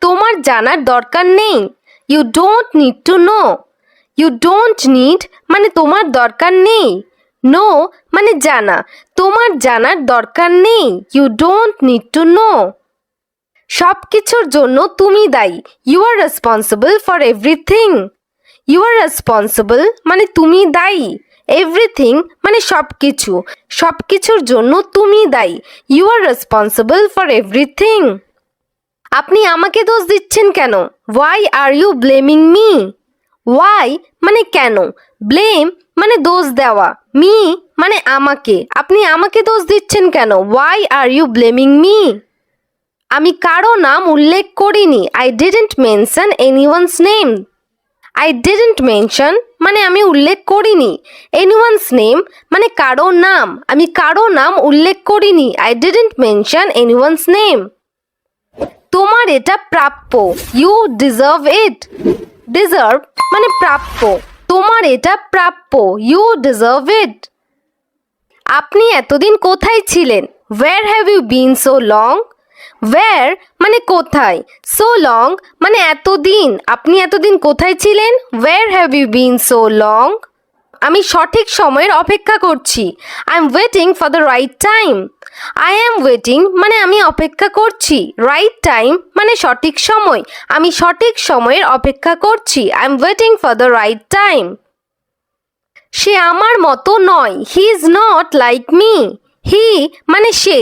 তোমার জানার দরকার নেই। You don't need to know. You don't need মানে তোমার দরকার নেই। নো মানে জানা, তোমার জানার দরকার নেই। You don't need to know. সব কিছুর জন্য তুমি দায়ী। You are responsible for everything. You are responsible মানে তুমি দায়ী। এভরিথিং মানে সব কিছু, সব কিছুর জন্য তুমি দায়ী। You are responsible for everything. আপনি আমাকে দোষ দিচ্ছেন কেন? Why are you blaming me? Why মানে কেন, ব্লেম মানে দোষ দেওয়া, মি মানে আমাকে। আপনি আমাকে দোষ দিচ্ছেন কেন? Why are you blaming me? আমি কারো নাম উল্লেখ করিনি। I didn't mention anyone's name. I didn't mention মানে আমি উল্লেখ করিনি। এনিওয়ানস নেম মানে কারো নাম, আমি কারো নাম উল্লেখ করিনি। I didn't mention anyone's name. তোমার এটা প্রাপ্য। You deserve it. ডিজার্ভ মানে প্রাপ্য, তোমার এটা প্রাপ্য। You deserve it. আপনি এতদিন কোথায় ছিলেন? Where have you been so long? Where মানে কোথায়, সো লং মানে এতদিন। আপনি এতদিন কোথায় ছিলেন? Where have you been so long? আমি সঠিক সময়ের অপেক্ষা করছি। I am waiting for the right time. I am waiting মানে আমি অপেক্ষা করছি। রাইট টাইম মানে সঠিক সময়, আমি সঠিক সময়ের অপেক্ষা করছি। I am waiting for the right time. সে আমার মতো নয়। He is not like me. He মানে সে,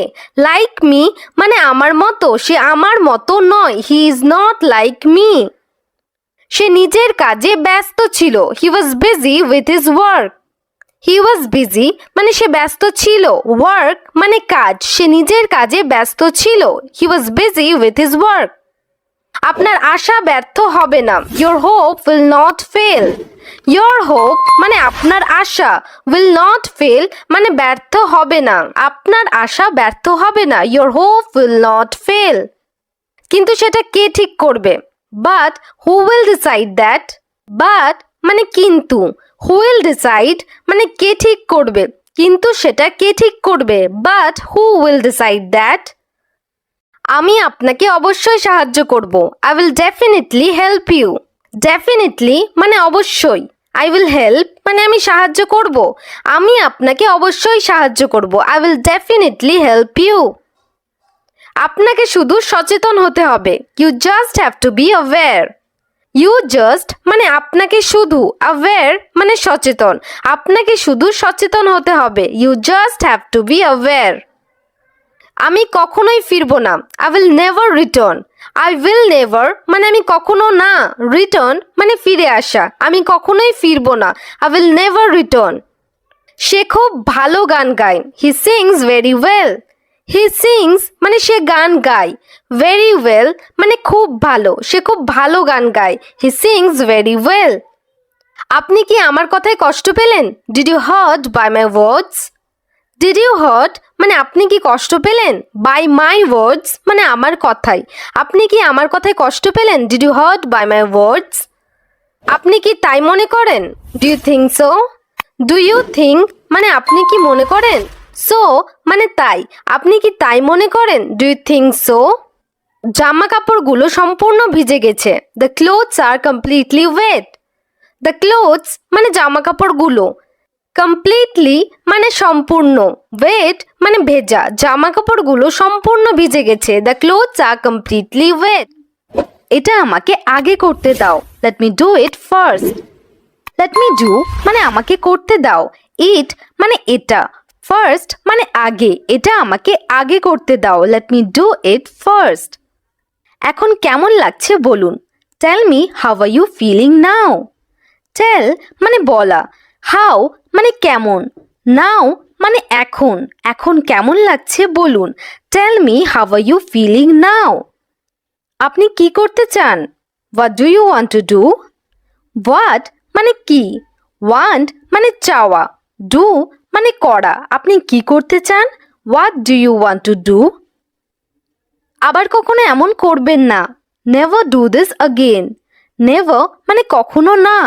লাইক মি মানে আমার মতো, সে আমার মতো নয়। He is not like me. সে নিজের কাজে ব্যস্ত ছিল। He was busy with his work. He was busy মানে সে ব্যস্ত ছিল, ওয়ার্ক মানে কাজ, সে নিজের কাজে ব্যস্ত ছিল। He was busy with his work. আপনার আশা ব্যর্থ হবে না। Your hope will not fail. Your hope মানে আপনার আশা, উইল নট ফেল মানে ব্যর্থ হবে না, আপনার আশা ব্যর্থ হবে না। Your hope will not fail. কিন্তু সেটা কে ঠিক করবে? But who will decide that? But মানে কিন্তু, হু উইল ডিসাইড মানে কে ঠিক করবে, কিন্তু সেটা কে ঠিক করবে? But who will decide that? আমি আপনাকে অবশ্যই সাহায্য করব। I will definitely help you. Definitely মানে অবশ্যই, আই উইল হেল্প মানে আমি সাহায্য করব। আমি আপনাকে অবশ্যই সাহায্য করব। I will definitely help you. আপনাকে শুধু সচেতন হতে হবে। You just have to be aware. You just মানে আপনাকে শুধু, অ্যাওয়্যার মানে সচেতন, আপনাকে শুধু সচেতন হতে হবে। You just have to be aware. আমি কখনোই ফিরবো না। I will never return. I will never মানে আমি কখনো না, রিটার্ন মানে ফিরে আসা, আমি কখনোই ফিরবো না। I will never return. সে খুব ভালো গান গায়। He sings very well. He sings মানে সে গান গায়, ভেরি ওয়েল মানে খুব ভালো, সে খুব ভালো গান গায়। He sings very well. আপনি কি আমার কথায় কষ্ট পেলেন? Did you hurt by my words? Did you hurt মানে আপনি কি কষ্ট পেলেন? বাই মাই ওয়ার্ডস মানে আমার কথায়, আপনি কি আমার কথায় কষ্ট পেলেন? Did you hurt by my words? আপনি কি তাই মনে করেন? Do you think so? Do you think মানে আপনি কি মনে করেন? সো মানে তাই, আপনি কি তাই মনে করেন? Do you think so? জামা কাপড়গুলো সম্পূর্ণ ভিজে গেছে। The clothes are completely wet. The clothes মানে জামা কাপড়গুলো, কমপ্লিটলি মানে সম্পূর্ণ, ওয়েট মানে ভেজা, জামা কাপড়গুলো সম্পূর্ণ ভিজে গেছে। The clothes are completely wet. এটা আমাকে আগে করতে দাও। Let me do it first. Let me do মানে আমাকে করতে দাও। ইট মানে এটা, ফার্স্ট মানে আগে, এটা আমাকে আগে করতে দাও। Let me do it first. এখন কেমন লাগছে বলুন। Tell me how are you feeling now? Tell মানে বলা, হাউ মানে কেমন, নাও মানে এখন, এখন কেমন লাগছে বলুন। Tell me how are you feeling now? আপনি কি করতে চান? What do you want to do? What মানে কি, ওয়ান্ট মানে চাওয়া, ডু মানে করা। আপনি কি করতে চান? What do you want to do? আবার কখনো এমন করবেন না। Never do this again. Never মানে কখনো না,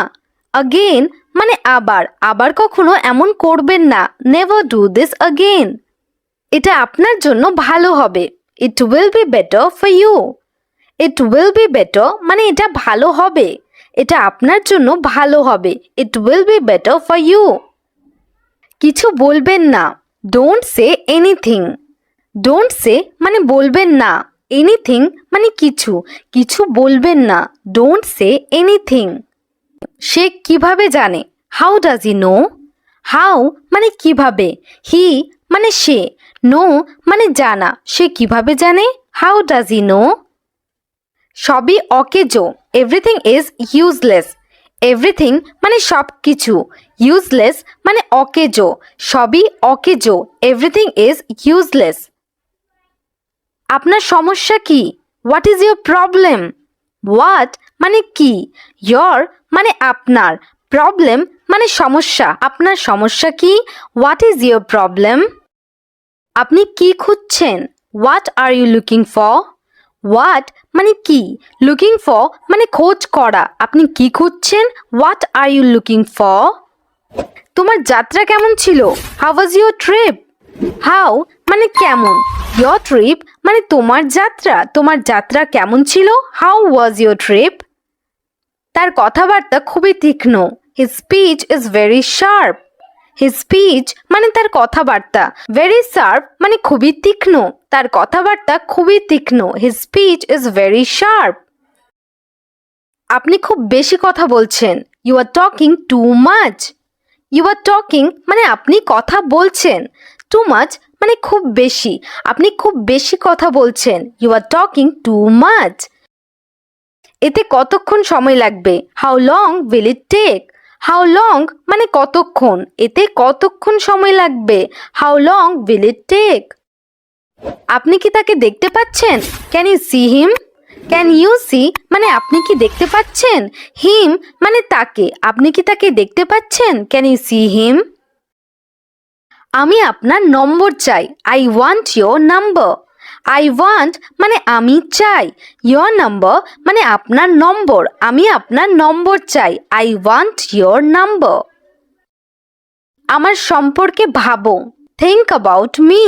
আগেন মানে আবার, আবার কখনো এমন করবেন না। Never do this again. এটা আপনার জন্য ভালো হবে। It will be better for you. It will be better মানে এটা ভালো হবে, এটা আপনার জন্য ভালো হবে। It will be better for you. কিছু বলবেন না, don't say anything. Don't say মানে বলবেন না, এনিথিং মানে কিছু, কিছু বলবেন না, ডোন্ট সে এনিথিং। সে কিভাবে জানে, how does he know. How মানে কিভাবে, হি মানে সে, নো মানে জানা, সে কিভাবে জানে, হাউ ডাজ হি নো। সবই অকেজো, এভরিথিং ইজ ইউজলেস। এভরিথিং মানে সব কিছু, ইউজলেস মানে অকেজো, সবই অকেজো, এভরিথিং ইজ ইউজলেস। আপনার সমস্যা কি, what is your problem. What মানে কি, ইয়র মানে আপনার, প্রবলেম মানে সমস্যা, আপনার সমস্যা কি, হোয়াট ইজ ইউর প্রবলেম। আপনি কি খুঁজছেন, what are you looking for. What মানে কি, লুকিং ফর মানে খোঁজ করা, আপনি কি খুঁজছেন, what are you looking for. তোমার যাত্রা কেমন ছিল, how was your trip. How মানে কেমন, ইয়োর ট্রিপ মানে তোমার যাত্রা, তোমার যাত্রা কেমন ছিল, হাউ ওয়াজ ইউর ট্রিপ। তার কথাবার্তা খুবই তীক্ষ্ণ, his speech is very sharp. His speech মানে তার কথাবার্তা, ভেরি শার্প মানে খুবই তীক্ষ্ণ, তার কথাবার্তা খুবই তীক্ষ্ণ, his speech is very sharp. আপনি খুব বেশি কথা বলছেন, you are talking too much. You are talking মানে আপনি কথা বলছেন, টু মাচ মানে খুব বেশি, আপনি খুব বেশি কথা বলছেন, you are talking too much. এতে কতক্ষণ সময় লাগবে, how long will it take. How long মানে কতক্ষণ, এতে কতক্ষণ সময় লাগবে, how long will it take. আপনি কি তাকে দেখতে পাচ্ছেন, can you see him. Can you see মানে আপনি কি দেখতে পাচ্ছেন, হিম মানে তাকে, আপনি কি তাকে দেখতে পাচ্ছেন, ক্যান ইউ সি হিম। আমি আপনার নম্বর চাই, I want your number. I want মানে আমি চাই, ইয়োর নাম্বার মানে আপনার নম্বর, আমি আপনার নম্বর চাই, আই ওয়ান্ট ইয়োর নাম্বার। আমার সম্পর্কে ভাবো, থিঙ্ক অ্যাবাউট মি।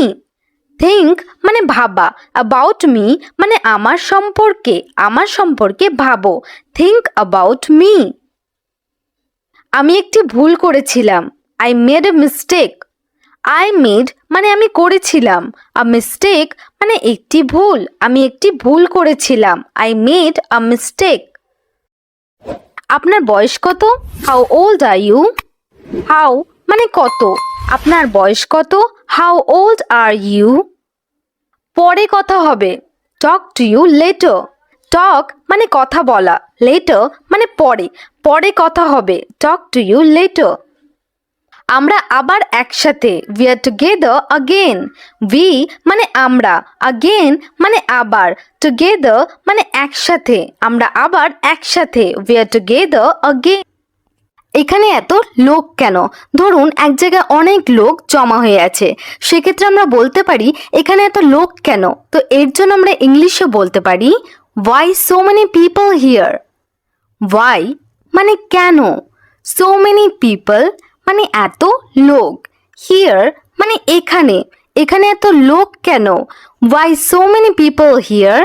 থিঙ্ক মানে ভাবা, অ্যাবাউট মি মানে আমার সম্পর্কে ভাবো, থিঙ্ক অ্যাবাউট মি। আমি একটি ভুল করেছিলাম, I made a mistake. I made মানে আমি করেছিলাম, আ মিস্টেক মানে একটি ভুল, আমি একটি ভুল করেছিলাম, আই মেড আ মিস্টেক। আপনার বয়স কত, how old are you. How মানে কত, আপনার বয়স কত, হাউ ওল্ড আর ইউ। পরে কথা হবে, টক টু ইউ লেটার। টক মানে কথা বলা, লেটার মানে পরে, পরে কথা হবে, টক টু ইউ লেটার। আমরা আবার একসাথে, we are together again. We মানে আমরা, আগেন মানে আবার, টুগেদার মানে একসাথে, আমরা আবার একসাথে, উই আর টুগেদার আগেন। এখানে এত লোক কেন, ধরুন এক জায়গায় অনেক লোক জমা হয়ে আছে, সেক্ষেত্রে আমরা বলতে পারি এখানে এত লোক কেন, তো এর জন্য আমরা ইংলিশে বলতে পারি why so many people here. Why মানে কেন, সো মেনি পিপল মানে এত লোক, হিয়ার মানে এখানে, এখানে এত লোক কেন, why so many people here.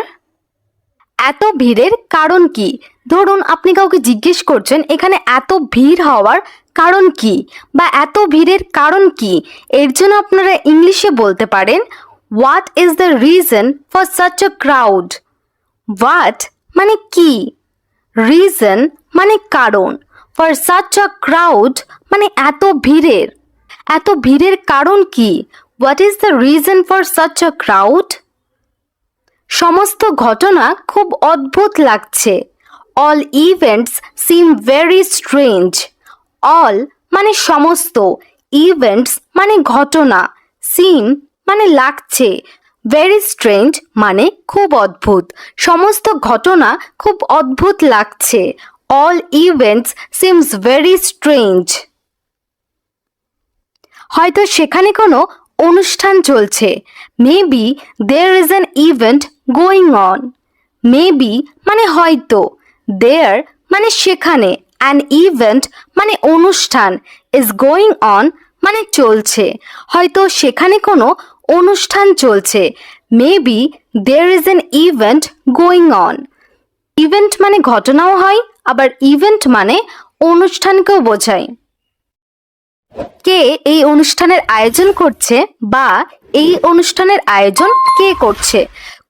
এত ভিড়ের কারণ কি, ধরুন আপনি কাউকে জিজ্ঞেস করছেন এখানে এত ভিড় হওয়ার কারণ কি, বা এত ভিড়ের কারণ কি, এর জন্য আপনারা ইংলিশে বলতে পারেন what is the reason for such a crowd. What মানে কি, রিজন মানে কারণ, ফর সাচ আ ক্রাউড মানে এত ভিড়ের, এত ভিড়ের কারণ কি, what is the reason for such a crowd. সমস্ত ঘটনা খুব অদ্ভুত লাগছে, অল ইভেন্টস সিম ভেরি স্ট্রেঞ্জ। অল মানে সমস্ত, ইভেন্টস মানে ঘটনা, সিম মানে লাগছে, ভেরি স্ট্রেঞ্জ মানে খুব অদ্ভুত, সমস্ত ঘটনা খুব অদ্ভুত লাগছে, all events seems very strange. হয়তো সেখানে কোনো অনুষ্ঠান চলছে, maybe there is an event going on. Maybe মানে হয়তো, দেয়ার মানে সেখানে, অ্যান ইভেন্ট মানে অনুষ্ঠান, ইজ গোয়িং অন মানে চলছে, হয়তো সেখানে কোনো অনুষ্ঠান চলছে, maybe there is an event going on. Event মানে ঘটনাও হয়, আবার ইভেন্ট মানে অনুষ্ঠানকেও বোঝায়। কে এই অনুষ্ঠানের আয়োজন করছে বা এই অনুষ্ঠানের আয়োজন কে করছে।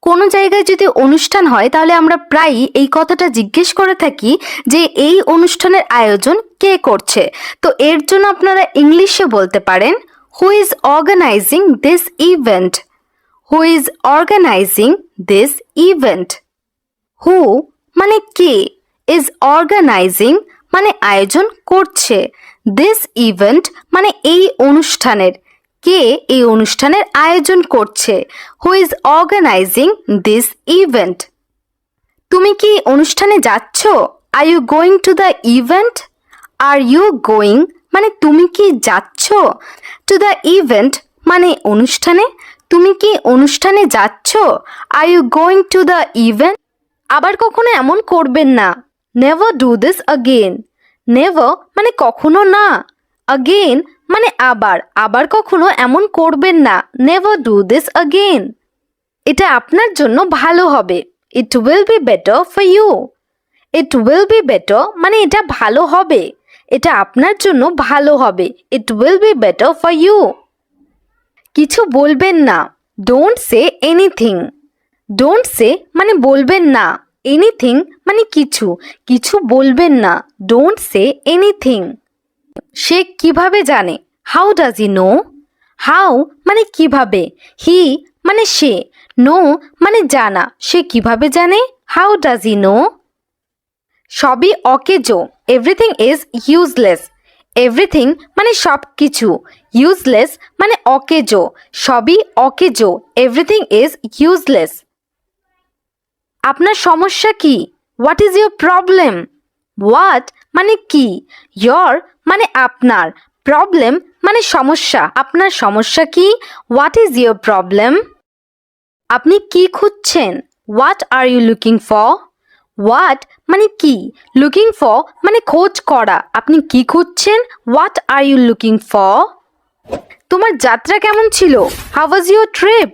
কোনো জায়গায় যদি অনুষ্ঠান হয় তাহলে আমরা প্রায়ই এই কথাটা জিজ্ঞেস করে থাকি যে এই অনুষ্ঠানের আয়োজন কে করছে। তো এর জন্য আপনারা ইংলিশে বলতে পারেন who is organising this event, who is organising this event. Who মানে কে, ইজ অর্গানাইজিং মানে আয়োজন করছে, দিস ইভেন্ট মানে এই অনুষ্ঠানের, কে এই অনুষ্ঠানের আয়োজন করছে, who is organising this event. তুমি কি অনুষ্ঠানে যাচ্ছ? Are you going to the event? Are you going মানে তুমি কি যাচ্ছ, টু দ্য ইভেন্ট মানে অনুষ্ঠানে, তুমি কি অনুষ্ঠানে যাচ্ছ? Are you going to the event? আবার কখনো এমন করবেন না, never do this again. Never মানে কখনো না, আগেন মানে আবার, আবার কখনো এমন করবেন না, নেভার ডু দিস আগেন। এটা আপনার জন্য ভালো হবে, it will be better for you. It will be better মানে এটা ভালো হবে, এটা আপনার জন্য ভালো হবে, it will be better for you. কিছু বলবেন না, don't say anything. Don't say মানে বলবেন না, এনিথিং মানে কিছু, কিছু বলবেন না, ডোন্ট সে এনিথিং। সে কিভাবে জানে, how does he know. How মানে কিভাবে, হি মানে সে, নো মানে জানা, সে কিভাবে জানে, হাউ ডাজ হি নো। সবই অকেজো, এভরিথিং ইজ ইউজলেস। এভরিথিং মানে সব কিছু, ইউজলেস মানে অকেজো, সবই অকেজো, এভরিথিং ইজ ইউজলেস। আপনার সমস্যা কি, what is your problem. What মানে কি, ইয়র মানে আপনার, প্রবলেম মানে সমস্যা, আপনার সমস্যা কি, হোয়াট ইজ ইউর প্রবলেম। আপনি কি খুঁজছেন, what are you looking for. What মানে কি, লুকিং ফর মানে খোঁজ করা, আপনি কি খুঁজছেন, what are you looking for. তোমার যাত্রা কেমন ছিল, how was your trip.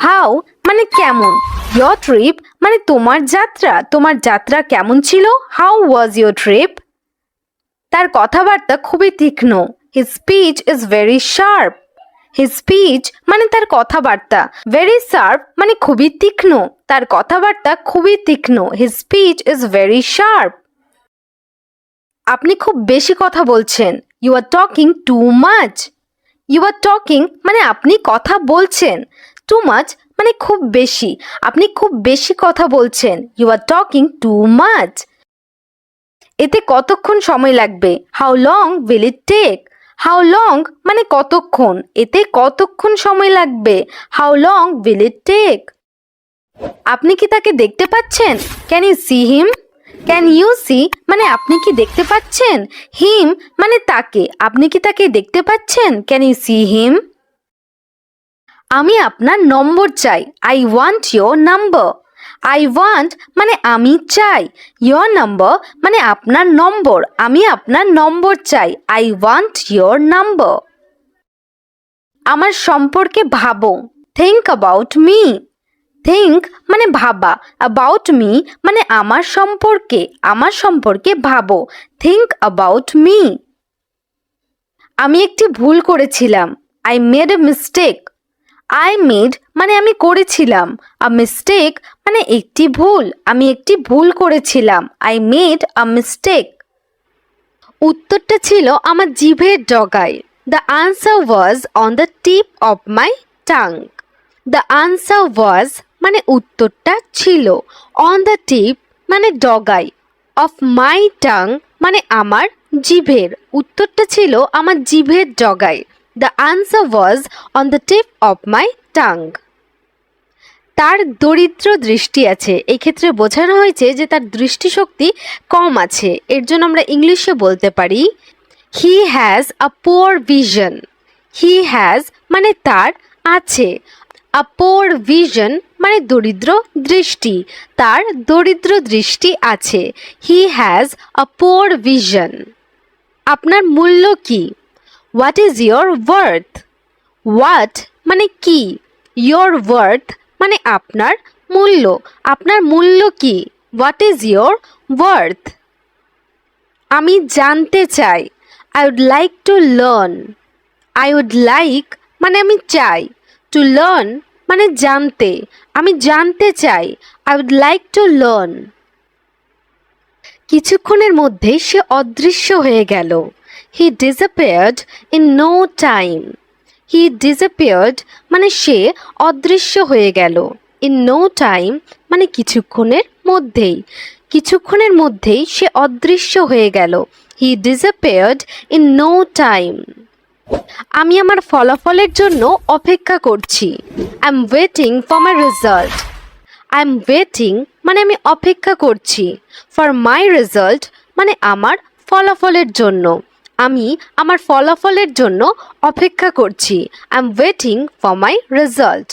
How মানে কেমন, ইয়োর ট্রিপ মানে তোমার যাত্রা, তোমার যাত্রা কেমন ছিল, হাউ ওয়াজ ইয়োর ট্রিপ। তার কথাবার্তা খুবই তীক্ষ্ণ, his speech is very sharp. His speech মানে তার কথাবার্তা, ভেরি শার্প মানে খুবই তীক্ষ্ণ, তার কথাবার্তা খুবই তীক্ষ্ণ, his speech is very sharp. আপনি খুব বেশি কথা বলছেন, you are talking too much. You are talking মানে আপনি কথা বলছেন, টু মাচ মানে খুব বেশি, আপনি খুব বেশি কথা বলছেন, you are talking too much. এতে কতক্ষণ সময় লাগবে, how long will it take. How long মানে কতক্ষণ, এতে কতক্ষণ সময় লাগবে, how long will it take. আপনি কি তাকে দেখতে পাচ্ছেন, can you see him. Can you see মানে আপনি কি দেখতে পাচ্ছেন, হিম মানে তাকে, আপনি কি তাকে দেখতে পাচ্ছেন, ক্যান ইউ সি হিম। আমি আপনার নম্বর চাই, I want your number. I want মানে আমি চাই, ইয়োর নাম্বার মানে আপনার নম্বর, আমি আপনার নম্বর চাই, আই ওয়ান্ট ইয়োর নাম্বার। আমার সম্পর্কে ভাবো, থিঙ্ক অ্যাবাউট মি। থিঙ্ক মানে ভাবা, অ্যাবাউট মি মানে আমার সম্পর্কে, আমার সম্পর্কে ভাবো, থিঙ্ক অ্যাবাউট মি। আমি একটি ভুল করেছিলাম, I made a mistake. I made মানে আমি করেছিলাম, আ মিস্টেক মানে একটি ভুল, আমি একটি ভুল করেছিলাম, আই মেড আ মিস্টেক। উত্তরটা ছিল আমার জিভের ডগায়, the answer was on the tip of my tongue. The answer was মানে উত্তরটা ছিল, অন দ্য টিপ মানে ডগায়, অফ মাই টাং মানে আমার জিভের, উত্তরটা ছিল আমার জিভের ডগায়, the answer was on the tip of my tongue. তার দরিদ্র দৃষ্টি আছে, এই ক্ষেত্রে বোঝানো হয়েছে যে তার দৃষ্টিশক্তি কম আছে, এর জন্য আমরা ইংলিশে বলতে পারি he has a poor vision. He has মানে তার আছে, আ পুয়ার ভিশন মানে দরিদ্র দৃষ্টি, তার দরিদ্র দৃষ্টি আছে, he has a poor vision. আপনার মূল্য কি, what is your worth. What মানে কি, ইয়োর ওয়ার্থ মানে আপনার মূল্য, আপনার মূল্য কি, হোয়াট ইজ ইয়োর ওয়ার্থ? আমি জানতে চাই। I would like to learn. I would like মানে আমি চাই, টু লার্ন মানে জানতে, আমি জানতে চাই। I would like to learn. কিছুক্ষণের মধ্যেই সে অদৃশ্য হয়ে গেল। He disappeared in no time. He disappeared মানে সে অদৃশ্য হয়ে গেল। ইন নো টাইম মানে কিছুক্ষণের মধ্যেই, কিছুক্ষণের মধ্যেই সে অদৃশ্য হয়ে গেল। He disappeared in no time. আমি আমার ফলাফলের জন্য অপেক্ষা করছি। I am waiting for my result. I am waiting মানে আমি অপেক্ষা করছি। ফর মাই রেজাল্ট মানে আমার ফলাফলের জন্য। আমি আমার ফলাফলের জন্য অপেক্ষা করছি। I am waiting for my result.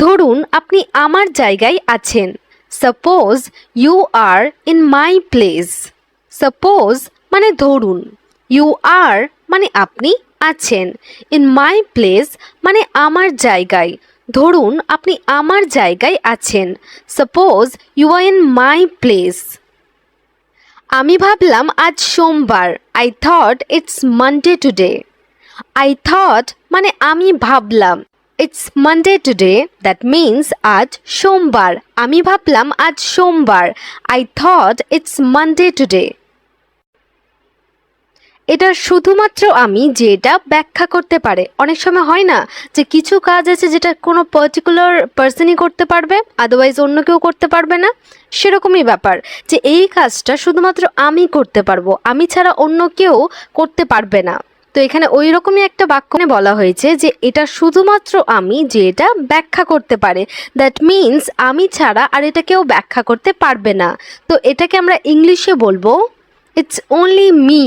ধরুন আপনি আমার জায়গায় আছেন। Suppose you are in my place. Suppose মানে ধরুন, ইউ আর মানে আপনি আছেন, ইন মাই প্লেস মানে আমার জায়গায়। ধরুন আপনি আমার জায়গায় আছেন। Suppose you are in my place. আমি ভাবলাম আজ সোমবার। I thought it's Monday today. I thought মানে আমি ভাবলাম, it's Monday today, that means আজ সোমবার। আমি ভাবলাম আজ সোমবার। I thought it's Monday today. এটা শুধুমাত্র আমি, যে এটা ব্যাখ্যা করতে পারে। অনেক সময় হয় না যে কিছু কাজ আছে যেটা কোনো পার্টিকুলার পার্সনই করতে পারবে, আদারওয়াইজ অন্য কেউ করতে পারবে না। সেরকমই ব্যাপার যে এই কাজটা শুধুমাত্র আমি করতে পারবো, আমি ছাড়া অন্য কেউ করতে পারবে না। তো এখানে ওই রকমই একটা বাক্য বলা হয়েছে যে এটা শুধুমাত্র আমি, যে এটা ব্যাখ্যা করতে পারে। দ্যাট মিনস আমি ছাড়া আর এটা কেউ ব্যাখ্যা করতে পারবে না। তো এটাকে আমরা ইংলিশে বলবো It's only me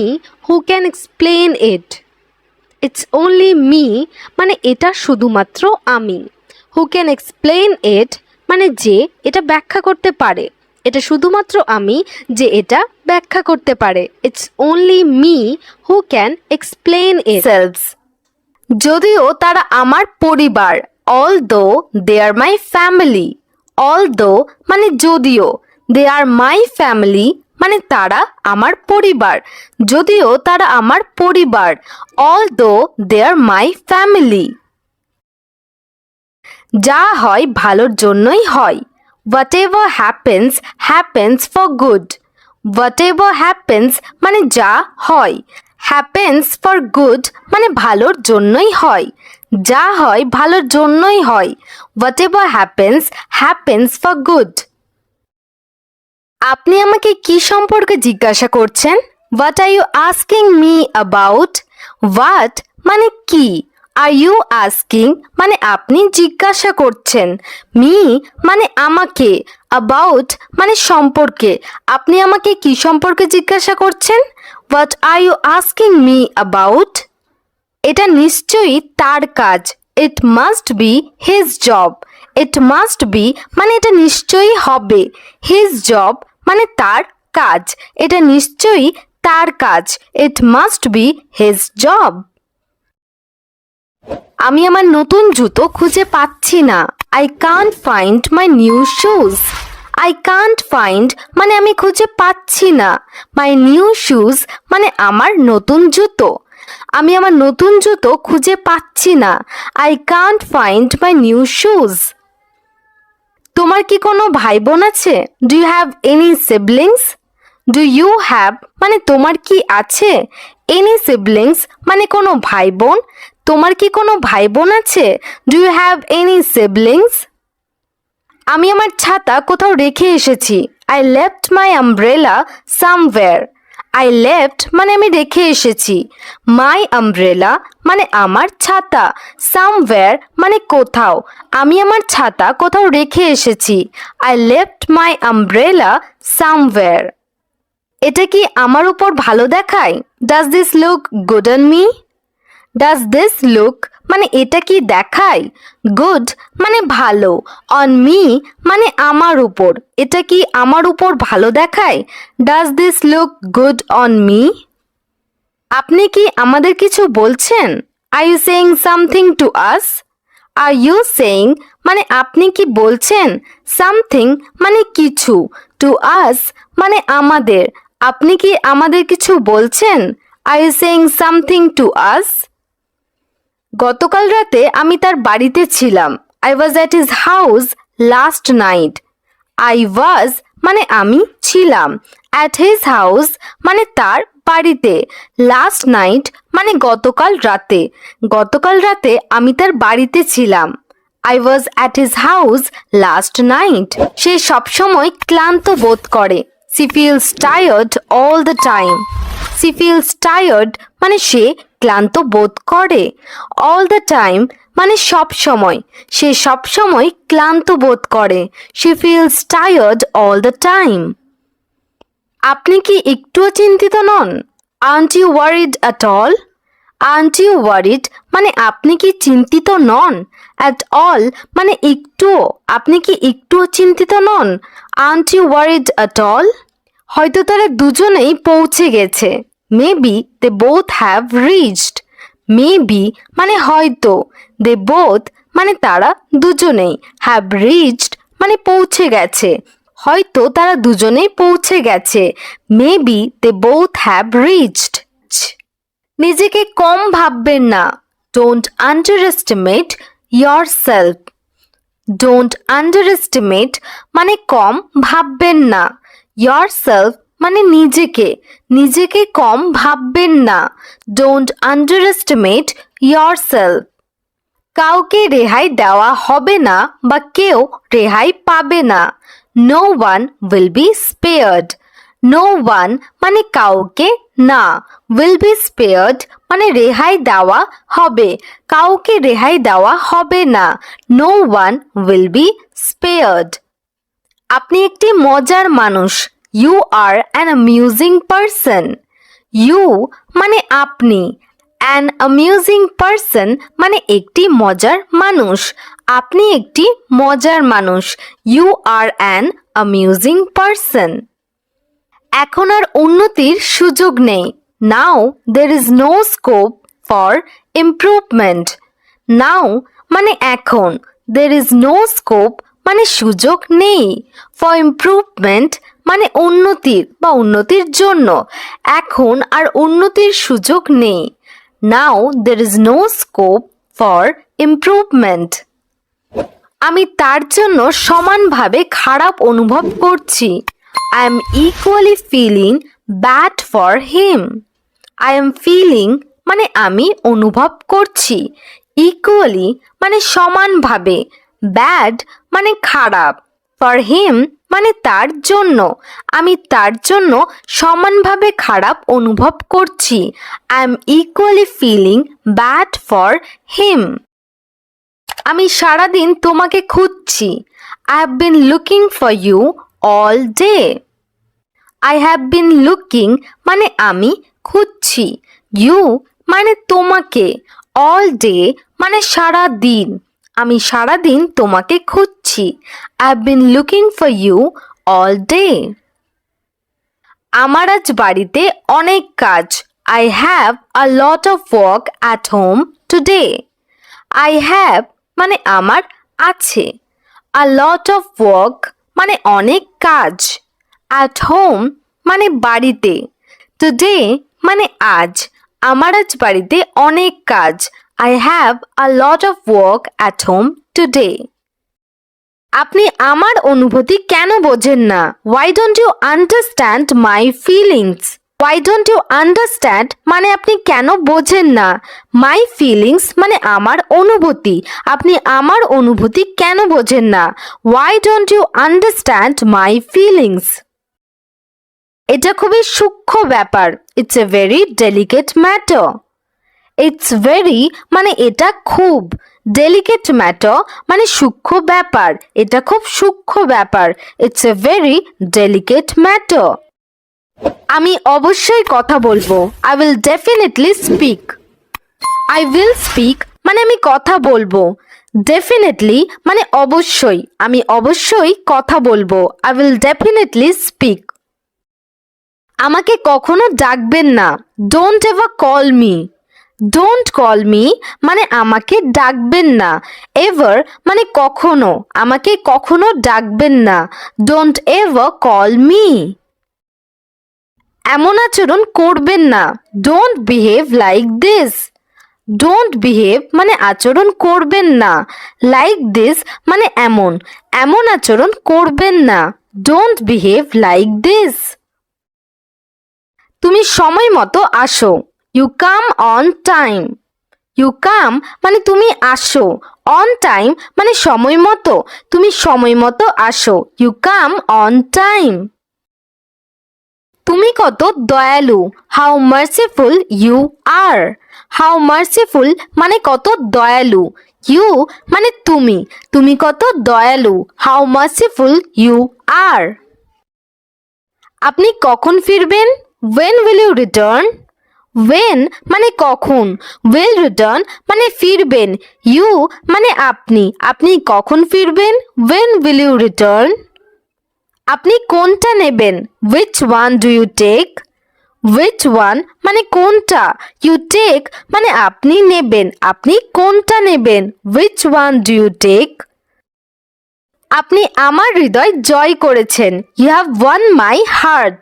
who can explain it. It's only me মানে এটা শুধুমাত্র আমি। Who can explain it মানে যে এটা ব্যাখ্যা করতে পারে। এটা শুধুমাত্র আমি, যে এটা ব্যাখ্যা করতে পারে। It's only me who can explain it. Selves. যদিও তারা আমার পরিবার। Although they are my family. Although মানে যদিও, they are my family মানে তারা আমার পরিবার। যদিও তারা আমার পরিবার। Although they are my family. যা হয় ভালোর জন্যই হয়। Whatever happens, happens for good. Whatever happens মানে যা হয়। Happens for good মানে ভালোর জন্যই হয়। যা হয় ভালোর জন্যই হয়। Whatever happens, happens for good. আপনি আমাকে কি সম্পর্কে জিজ্ঞাসা করছেন? What are you asking me about? What মানে কি, আর ইউ আস্কিং মানে আপনি জিজ্ঞাসা করছেন, মি মানে আমাকে, অ্যাবাউট মানে সম্পর্কে। আপনি আমাকে কি সম্পর্কে জিজ্ঞাসা করছেন? What are you asking me about? এটা নিশ্চয়ই তার কাজ। It must be his job. It must be মানে এটা নিশ্চয়ই হবে। His job মানে তার কাজ। এটা নিশ্চয়ই তার কাজ। It must be his job. আমি আমার নতুন জুতো খুঁজে পাচ্ছি না। I can't find my new shoes. I can't find মানে আমি খুঁজে পাচ্ছি না। My new shoes মানে আমার নতুন জুতো। আমি আমার নতুন জুতো খুঁজে পাচ্ছি না। I can't find my new shoes. তোমার কি কোনো ভাই বোন আছে? Do you have any siblings? Do you have মানে তোমার কি আছে? Any siblings মানে কোনো ভাই বোন। তোমার কি কোনো ভাই বোন আছে? Do you have any siblings? আমি আমার ছাতা কোথাও রেখে এসেছি। I left my umbrella somewhere. I left মানে আমি রেখে এসেছি। My umbrella মানে আমার ছাতা। Somewhere মানে কোথাও। আমি আমার ছাতা কোথাও রেখে এসেছি। I left my umbrella somewhere. এটা কি আমার উপর ভালো দেখায়? Does this look good on me? Does this look মানে এটা কি দেখায়? Good মানে ভালো, on me মানে আমার উপর। এটা কি আমার উপর ভালো দেখায়? Does this look good on me? আপনি কি আমাদের কিছু বলছেন? Are you saying something to us? Are you saying মানে আপনি কি বলছেন, সামথিং মানে কিছু, টু আস মানে আমাদের, আপনি কি আমাদের কিছু বলছেন? Are you saying something to us? গতকাল রাতে আমি তার বাড়িতে ছিলাম। I was at his house last night. I was মানে আমি ছিলাম, অ্যাট হিজ হাউস মানে তার বাড়িতে, লাস্ট নাইট মানে গতকাল রাতে। গতকাল রাতে আমি তার বাড়িতে ছিলাম। I was at his house last night. সে সবসময় ক্লান্ত বোধ করে। She feels tired all the time. She feels tired মানে সে ক্লান্ত বোধ করে। অল দ্য টাইম মানে সব সময়, সে সব সময় ক্লান্ত বোধ করে। She feels tired all the time. আপনি কি একটুও চিন্তিত নন? Aren't you worried at all? Aren't you worried মানে আপনি কি চিন্তিত নন? অ্যাট অল মানে একটুও, আপনি কি একটুও চিন্তিত নন? Aren't you worried at all? হয়তো তারা দুজনেই পৌঁছে গেছে। Maybe they both have reached. Maybe মানে হয়তো, দে বোথ মানে তারা দুজনেই, হ্যাভ রিচড মানে পৌঁছে গেছে, হয়তো তারা দুজনেই পৌঁছে গেছে। Maybe they both have reached. নিজেকে কম ভাববেন না। Don't underestimate yourself. Don't underestimate মানে কম ভাববেন না। ইয়োর সেলফ মানে নিজেকে, নিজেকে কম ভাববেন না। Don't underestimate your self. কাউকে রেহাই দেওয়া হবে না বা কেউ রেহাই পাবে না। No one will be spared. No one মানে কাউকে না, উইল বি স্পেয়ার্ড মানে রেহাই দেওয়া হবে, কাউকে রেহাই দেওয়া হবে না। No one will be spared. আপনি একটি মজার মানুষ। You are an amusing person. You মানে আপনি, অ্যান অ্যামিউজিং পারসন মানে একটি মজার মানুষ, আপনি একটি মজার মানুষ। You are an amusing person. এখন আর উন্নতির সুযোগ নেই। Now there is no scope for improvement. Now মানে এখন, দের ইজ নো স্কোপ মানে সুযোগ নেই, ফর ইমপ্রুভমেন্ট মানে উন্নতির বা উন্নতির জন্য, এখন আর উন্নতির সুযোগ নেই। Now there is no scope for improvement. আমি তার জন্য সমানভাবে খারাপ অনুভব করছি। I am equally feeling bad for him. I am feeling মানে আমি অনুভব করছি, equally মানে সমানভাবে, bad মানে খারাপ, for him মানে তার জন্য, আমি তার জন্য সমানভাবে খারাপ অনুভব করছি। I am equally feeling bad for him. আমি সারাদিন তোমাকে খুঁজছি। I have been looking for you all day. I have been looking মানে আমি খুঁজছি, you মানে তোমাকে, all day মানে সারা দিন, আমি সারা দিন তোমাকে খুঁজছি। I have been looking for you all day. আমার আজ বাড়িতে অনেক কাজ। I have a lot of work at home today. I have মানে আমার আছে, a lot of work মানে অনেক কাজ, at home মানে বাড়িতে, today মানে আজ, আমার আজ বাড়িতে অনেক কাজ। I have a lot of work at home today. আপনি আমার অনুভূতি কেন বোঝেন না? Why don't you understand my feelings? Why don't you understand মানে আপনি কেন বোঝেন না? My feelings মানে আমার অনুভূতি, আপনি আমার অনুভূতি কেন বোঝেন না? Why don't you understand my feelings? এটা খুবই সূক্ষ্ম ব্যাপার। It's a very delicate matter. It's very মানে এটা খুব, delicate matter মানে সূক্ষ্ম ব্যাপার, এটা খুব সূক্ষ্ম ব্যাপার। It's a very delicate matter. আমি অবশ্যই কথা বলবো। I will definitely speak. I will speak মানে আমি কথা বলবো। Definitely মানে অবশ্যই, আমি অবশ্যই কথা বলবো। I will definitely speak. আমাকে কখনো ডাকবেন না। Don't ever call me. Don't call me মানে আমাকে ডাকবেন না। এভার মানে কখনো, আমাকে কখনো ডাকবেন না। Don't ever call me. এমন আচরণ করবেন না। Don't behave like this. Don't behave মানে আচরণ করবেন না। লাইক দিস মানে এমন, এমন আচরণ করবেন না। Don't behave like this. তুমি সময় মতো আসো। You come on time. You come মানে তুমি আসো। অন টাইম মানে সময় মতো, তুমি সময় মতো আসো। You come on time. তুমি কত দয়ালু। How merciful you are. How merciful মানে কত দয়ালু। ইউ মানে তুমি, তুমি কত দয়ালু। How merciful you are. আপনি কখন ফিরবেন? When will you return? When মানে কখন, will return মানে ফিরবেন, you মানে আপনি, আপনি কখন ফিরবেন? When will you return? আপনি কোনটা নেবেন? Which one do you take? Which one মানে কোনটা, you take মানে আপনি নেবেন, আপনি কোনটা নেবেন? Which one do you take? আপনি আমার হৃদয় জয় করেছেন। You have won my heart.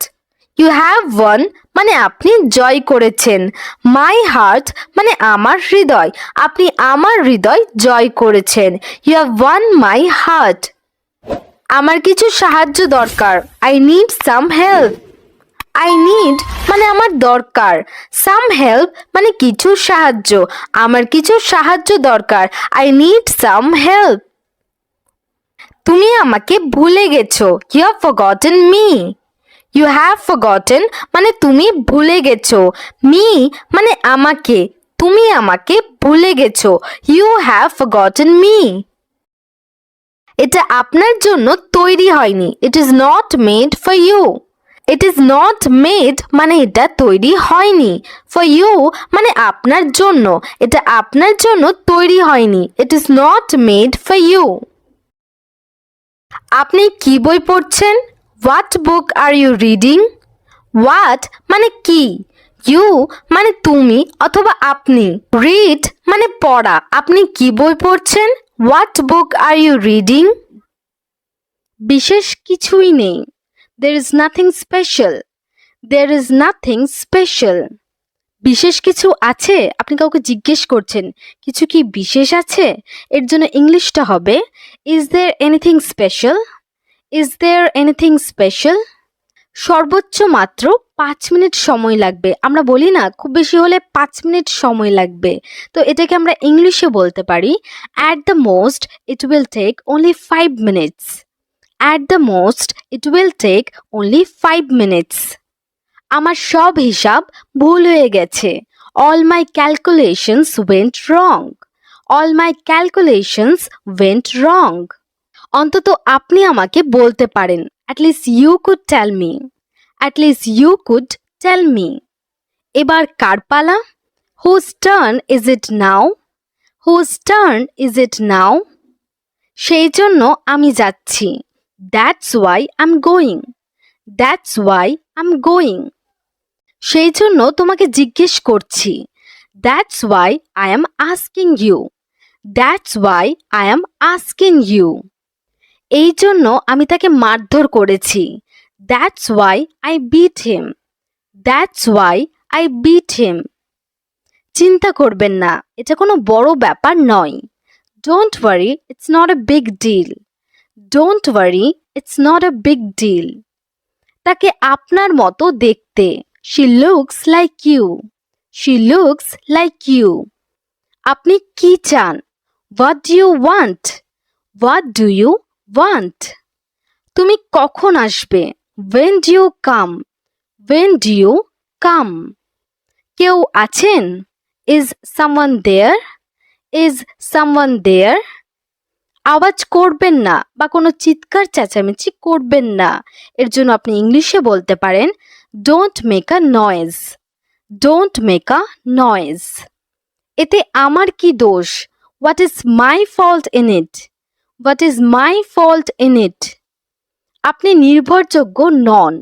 You have won মানে আপনি জয় করেছেন। My heart মানে আমার হৃদয়, আপনি আমার হৃদয় জয় করেছেন। You have won my heart. আমার কিছু সাহায্য দরকার। I need some help. I need মানে আমার দরকার। Some help মানে কিছু সাহায্য। আমার কিছু সাহায্য দরকার। I need some help. তুমি আমাকে ভুলে গেছো। You have forgotten me. You have forgotten মানে তুমি ভুলে গেছো। Me মানে আমাকে, তুমি আমাকে ভুলে গেছো। You have forgotten me. এটা আপনার জন্য তৈরি হয়নি। It is not made for you. It is not made মানে এটা তৈরি হয়নি। For you মানে আপনার জন্য, এটা আপনার জন্য তৈরি হয়নি। It is not made for you. আপনি কি বই পড়ছেন? What book are you reading? What মানে কি, you মানে তুমি অথবা আপনি, read মানে পড়া। আপনি কি বই পড়ছেন? What book are you reading? বিশেষ কিছুই নেই। There is nothing special. There is nothing special. বিশেষ কিছু আছে? আপনি কাউকে জিজ্ঞেস করছেন কিছু কি বিশেষ আছে? এর জন্য ইংলিশটা হবে Is there anything special? Is there anything special? সর্বোচ্চ মাত্র 5 মিনিট সময় লাগবে। আমরা বলি না খুব বেশি হলে 5 মিনিট সময় লাগবে, তো এটাকে আমরা ইংলিশে বলতে পারি At the most it will take only 5 minutes. At the most it will take only 5 minutes. আমার সব হিসাব ভুল হয়ে গেছে। All my calculations went wrong. All my calculations went wrong. অন্তত আপনি আমাকে বলতে পারেন। At least you could tell me. At least you could tell me. এবার কার পালা? Whose turn is it now? Whose turn is it now? সেই জন্য আমি যাচ্ছি। That's why I'm going. That's why I'm going. সেই জন্য তোমাকে জিজ্ঞেস করছি। That's why I am asking you. That's why I am asking you. এই জন্য আমি তাকে মারধর করেছি। That's why I beat him. That's why I beat him. চিন্তা করবেন না, এটা কোনো বড় ব্যাপার নয়। Don't worry, it's not a big deal. Don't worry, it's not a big deal. তাকে আপনার মতো দেখতে। She looks like you. She looks like you. আপনি কি চান? What do you want? What do you want? তুমি কখন আসবে? When do you come? When do you come? কেউ আছেন? Is someone there? Is someone there? আওয়াজ করবেন না বা কোনো চিৎকার চেঁচামেচি করবেন না। এর জন্য আপনি ইংলিশে বলতে পারেন Don't make a noise. Don't make a noise. এতে আমার কি দোষ? What is my fault in it? What is my fault in it? আপনি নির্ভরযোগ্য নন।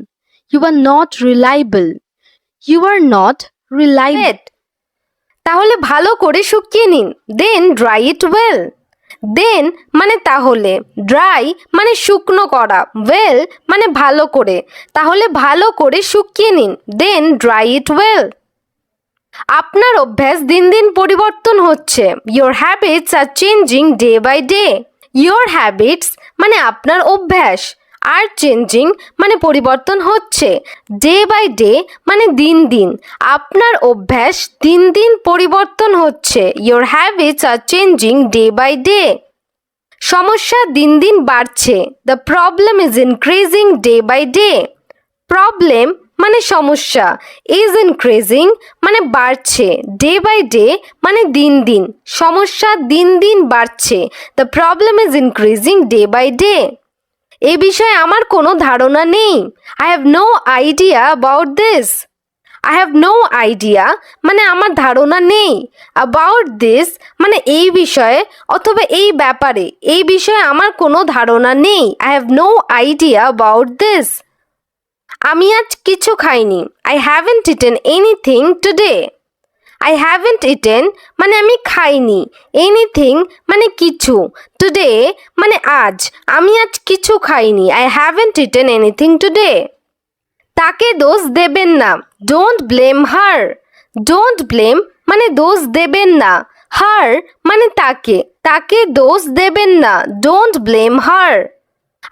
You are not reliable. You are not reliable. তাহলে ভালো করে শুকিয়ে নিন। Then dry it well. দেন মানে তাহলে, ড্রাই মানে শুকনো করা, ওয়েল মানে ভালো করে। তাহলে ভালো করে শুকিয়ে নিন। Then dry it well. আপনার অভ্যাস দিন দিন পরিবর্তন হচ্ছে। Your habits are changing day by day. Your habits মানে আপনার অভ্যাস, আর চেঞ্জিং মানে পরিবর্তন হচ্ছে, ডে বাই ডে মানে দিন দিন। আপনার অভ্যাস দিন দিন পরিবর্তন হচ্ছে। Your habits are changing day by day. সমস্যা দিন দিন বাড়ছে। The problem is increasing day by day. Problem মানে সমস্যা, ইজ ইনক্রিজিং মানে বাড়ছে, ডে বাই ডে মানে দিন দিন। সমস্যা দিন দিন বাড়ছে। The problem is increasing day by day. এ বিষয়ে আমার কোনো ধারণা নেই। I have no idea about this. I have no idea মানে আমার ধারণা নেই। অ্যাবাউট দিস মানে এই বিষয়ে অথবা এই ব্যাপারে। এই বিষয়ে আমার কোনো ধারণা নেই। I have no idea about this. আমি আজ কিছু খাইনি। I haven't eaten anything today. I haven't eaten মানে আমি খাইনি, এনিথিং মানে কিছু, টুডে মানে আজ। আমি আজ কিছু খাইনি। I haven't eaten anything today. তাকে দোষ দেবেন না। Don't blame her. Don't blame মানে দোষ দেবেন না। হার মানে তাকে। তাকে দোষ দেবেন না। Don't blame her.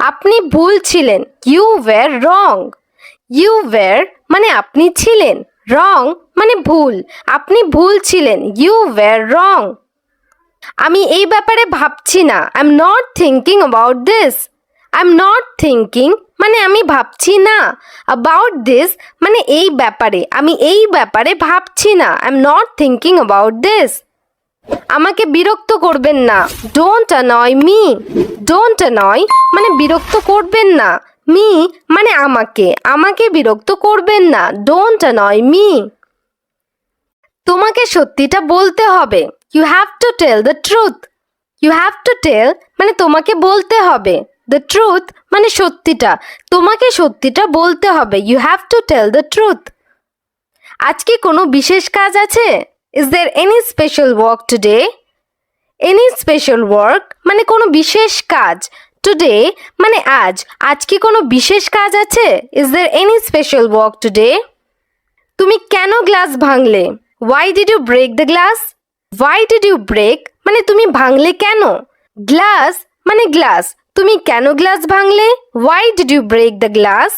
আপনি ভুল ছিলেন। You were wrong. You were মানে আপনি ছিলেন, রং মানে ভুল। আপনি ভুল ছিলেন। You were wrong. আমি এই ব্যাপারে ভাবছি না। I am not thinking about this. I am not thinking মানে আমি ভাবছি না। অ্যাবাউট দিস মানে এই ব্যাপারে। আমি এই ব্যাপারে ভাবছি না। I am not thinking about this. আমাকে বিরক্ত করবেন না। Don't annoy me. Don't annoy মানে বিরক্ত করবেন না। মি মানে আমাকে। আমাকে বিরক্ত করবেন না। Don't annoy me. তোমাকে সত্যিটা বলতে হবে। You have to tell the truth. You have to tell মানে তোমাকে বলতে হবে। দ্য ট্রুথ মানে সত্যিটা। তোমাকে সত্যিটা বলতে হবে। You have to tell the truth. আজকে কোনো বিশেষ কাজ আছে? Is there any special work today? Any special work মানে কোনো বিশেষ কাজ। টুডে মানে আজ। আজ কি কোনো বিশেষ কাজ আছে? Is there any special work today? তুমি কেন গ্লাস ভাঙলে? Why did you break the glass? Why did you break মানে তুমি ভাঙলে কেন? গ্লাস মানে গ্লাস। তুমি কেন গ্লাস ভাঙলে? Why did you break the glass?